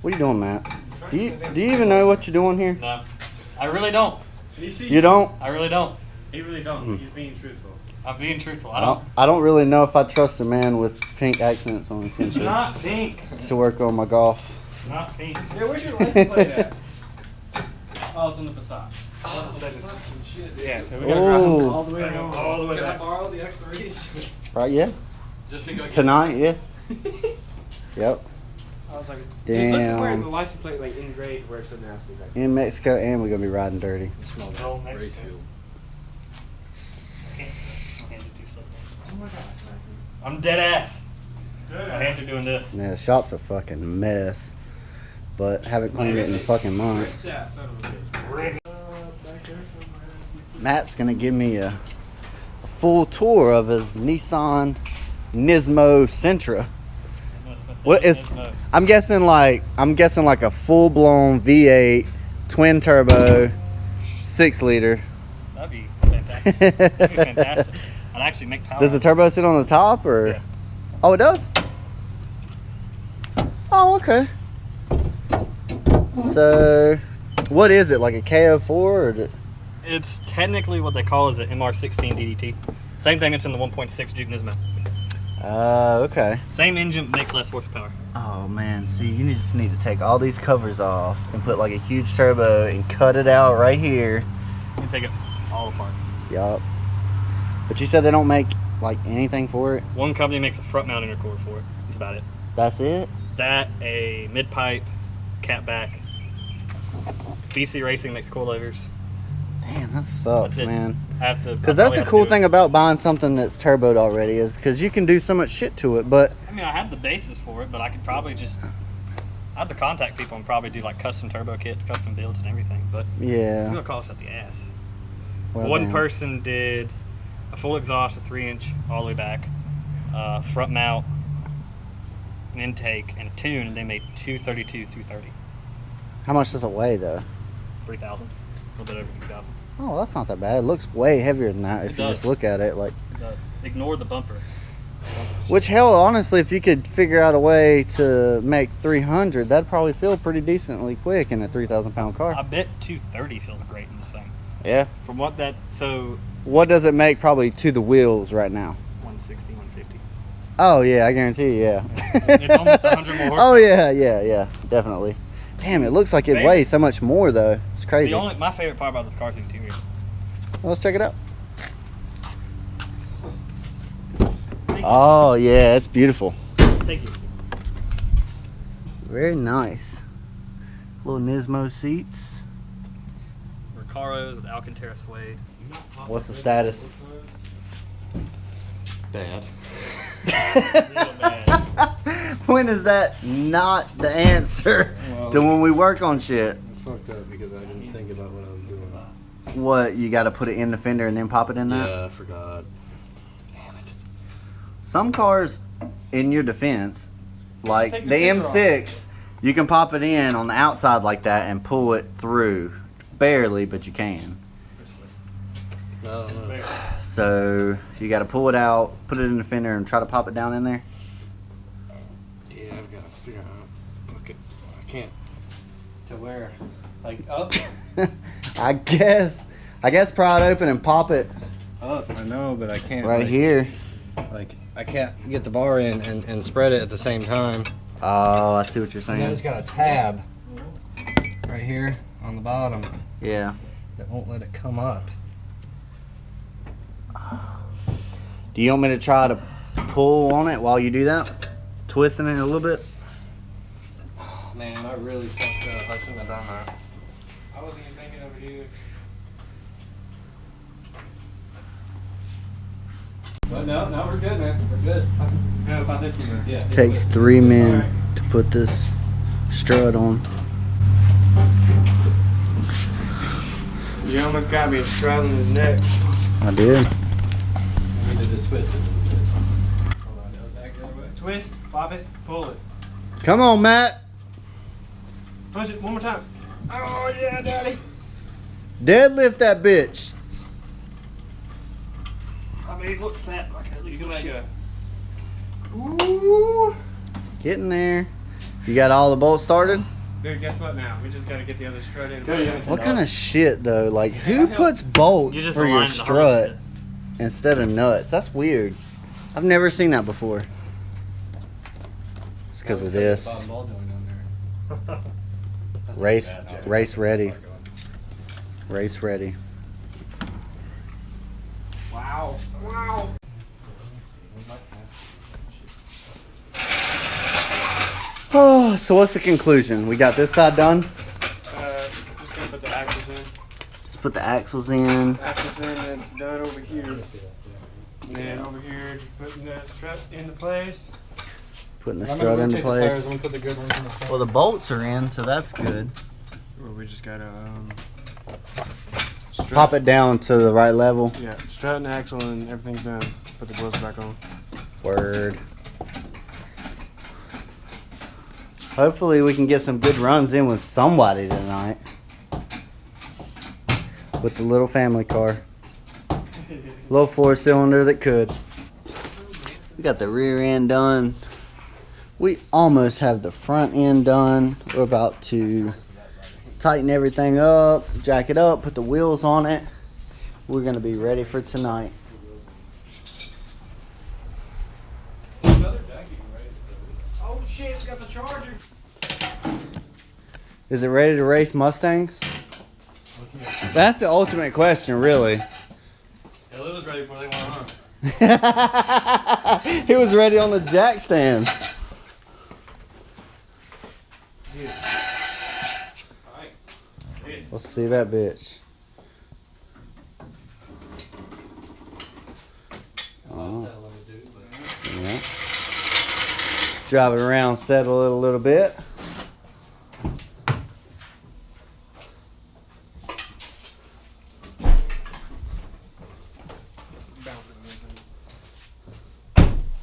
What are you doing, Matt? Do you even know what you're doing here? No, I really don't. You don't? I really don't. He really don't. He's being truthful. I'm being truthful. I don't really know if I trust a man with pink accents on his It's sensors not pink. to work on my golf. Not pink. Yeah, where's your license plate at? Oh, it's on the Passat. Yeah, so we gotta drive all the way around. All the way Can I back. borrow the X3s? Right? Yeah. Just to go get Tonight? Yeah. Yep. I was like, dude, look at where Damn. the license plate like engraved where it's so nasty. Like, In Mexico, and we're gonna be riding dirty. No, race Mexico. fuel. I can't do something. oh my gosh, I'm dead ass. Matthew. I have to doing this. Yeah, the shop's a fucking mess, but haven't cleaned it in fucking months. Yeah, son of a bitch. Back there somewhere. Matt's gonna give me a full tour of his Nissan Nismo Sentra. What is? I'm guessing like a full blown V8 twin turbo 6-liter. That'd be fantastic. That'd be fantastic. I'd actually make power. Does the turbo sit on the top or? Yeah. Oh, it does. Oh, okay. So, what is it? Like a KO4 or? It's technically what they call is an MR16 DDT. Same thing. It's in the 1.6 Duke Nismo. Okay. Same engine, makes less horsepower. Oh man, see, you just need to take all these covers off and put like a huge turbo and cut it out right here. You can take it all apart. Yup. But you said they don't make like anything for it? One company makes a front mount intercooler for it. That's about it. That's it? That, a mid pipe, cat back. BC Racing makes coilovers. Damn, that sucks, That's it. man. Because That's the cool thing about buying something that's turboed already is because you can do so much shit to it, but... I mean, I have the basis for it, but I could probably just... I have to contact people and probably do like custom turbo kits, custom builds and everything, but it's Yeah. going to cost up the ass. Well, One damn. person did a full exhaust, a 3-inch all the way back, front mount, an intake, and a tune, and they made 232, 230. How much does it weigh, though? 3,000. A little bit over 3,000. Oh, that's not that bad. It looks way heavier than that if It you does. just look at it. Like, It does. Ignore the bumper. which, hell, honestly, if you could figure out a way to make 300, that'd probably feel pretty decently quick in a 3,000-pound car. I bet 230 feels great in this thing. Yeah. From what that, so What does it make probably to the wheels right now? 160, 150. Oh, yeah, I guarantee you, yeah. It's almost 100 more horsepower. Oh, yeah, definitely. Damn, it looks like it Favorite- weighs so much more, though. It's crazy. My favorite part about this car is the interior. Well, let's check it out. Oh, yeah, it's beautiful. Thank you. Very nice. Little Nismo seats. Recaros with Alcantara suede. What's the status? Bad. Real bad. When is that not the answer to when we work on shit? I fucked up because I didn't think about what I was doing. What, you got to put it in the fender and then pop it in that? Yeah, I forgot. Damn it. Some cars, in your defense, like take the the fender M6, you can pop it in on the outside like that and pull it through. Barely, but you can. I don't know. So you got to pull it out, put it in the fender, and try to pop it down in there. Yeah, I've got to figure out. Fuck it. I can't. To where? Like up? I guess pry it open and pop it Up, I know, but I can't. right like, here. Like, I can't get the bar in and spread it at the same time. Oh, I see what you're And then it's saying. got a tab right here on the bottom Yeah. that won't let it come up. Do you want me to try to pull on it while you do that? Twisting it a little bit? Oh, man, I really fucked up. I shouldn't have done that. I wasn't even thinking of it either. But no, we're good, man. We're good. How about this one? Yeah. Takes 3 men to put this strut on. You almost got me straddling his neck. I did. I need to just twist it. Hold on, back the other way. Twist, pop it, pull it. Come on, Matt. Push it one more time. Oh yeah, daddy. Deadlift that bitch. I mean, it looks fat. Like at least like a. Ooh, getting there. You got all the bolts started? Dude, guess what now? We just gotta get the other strut in. What kind of shit though? Like, who puts bolts You just for your aligned the strut hose. instead of nuts? That's weird. I've never seen that before. It's because of this. Bottom ball joint on there. Race ready. Race ready. Wow. Wow. Oh, so what's the conclusion? We got this side done. Just gonna put the axles in. Let's put the axles in. Axles in, and it's done over here. And then over here, just putting the strut into place. Putting the strut into place. And we put the good ones in the front. Well, the bolts are in, so that's good. Or we just gotta Pop it down to the right level. Yeah, strut and axle and everything's done. Put the wheels back on. Word. Hopefully we can get some good runs in with somebody tonight. With the little family car. Little 4-cylinder that could. We got the rear end done. We almost have the front end done. We're about to tighten everything up, jack it up, put the wheels on it. We're gonna be ready for tonight. Oh shit, it's got the Charger. Is it ready to race Mustangs? That's the ultimate question, really. Yeah, Lou was ready before they went on. He was ready on the jack stands. We'll see that bitch. Oh. Yeah. Drive it around, settle it a little bit.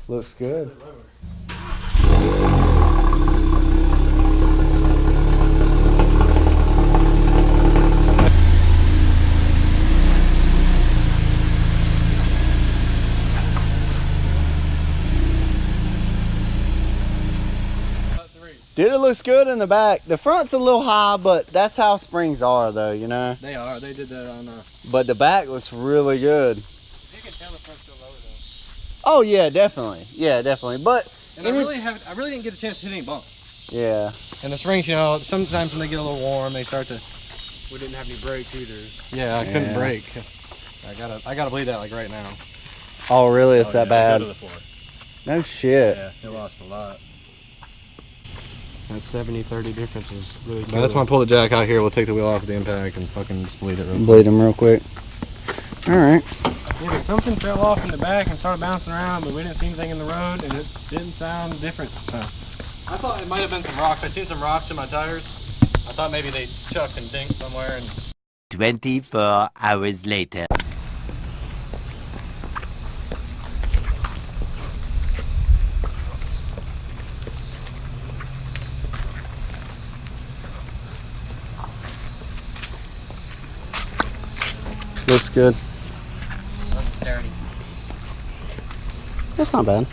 Looks good. Dude, it looks good in the back. The front's a little high, but that's how springs are, though, you know? They are. They did that on But the back looks really good. You can tell the front's still lower though. Oh, yeah, definitely. Yeah, definitely. But, And I really didn't get a chance to hit any bumps. yeah. And the springs, you know, sometimes when they get a little warm, they start to. We didn't have any brakes either. Yeah, I couldn't Yeah. brake. I gotta bleed that like right now. Oh, really? It's that bad? Go to the floor. No shit. Yeah, it lost a lot. That 70-30 difference is really But that's why I pull the jack out here. We'll take the wheel off of the impact and fucking just bleed it real quick. Bleed them real quick. All right. Yeah, but something fell off in the back and started bouncing around, but we didn't see anything in the road, and it didn't sound different. So I thought it might have been some rocks. I seen some rocks in my tires. I thought maybe they chucked and dinked somewhere. And 24 hours later. Looks good. dirty. That's not bad.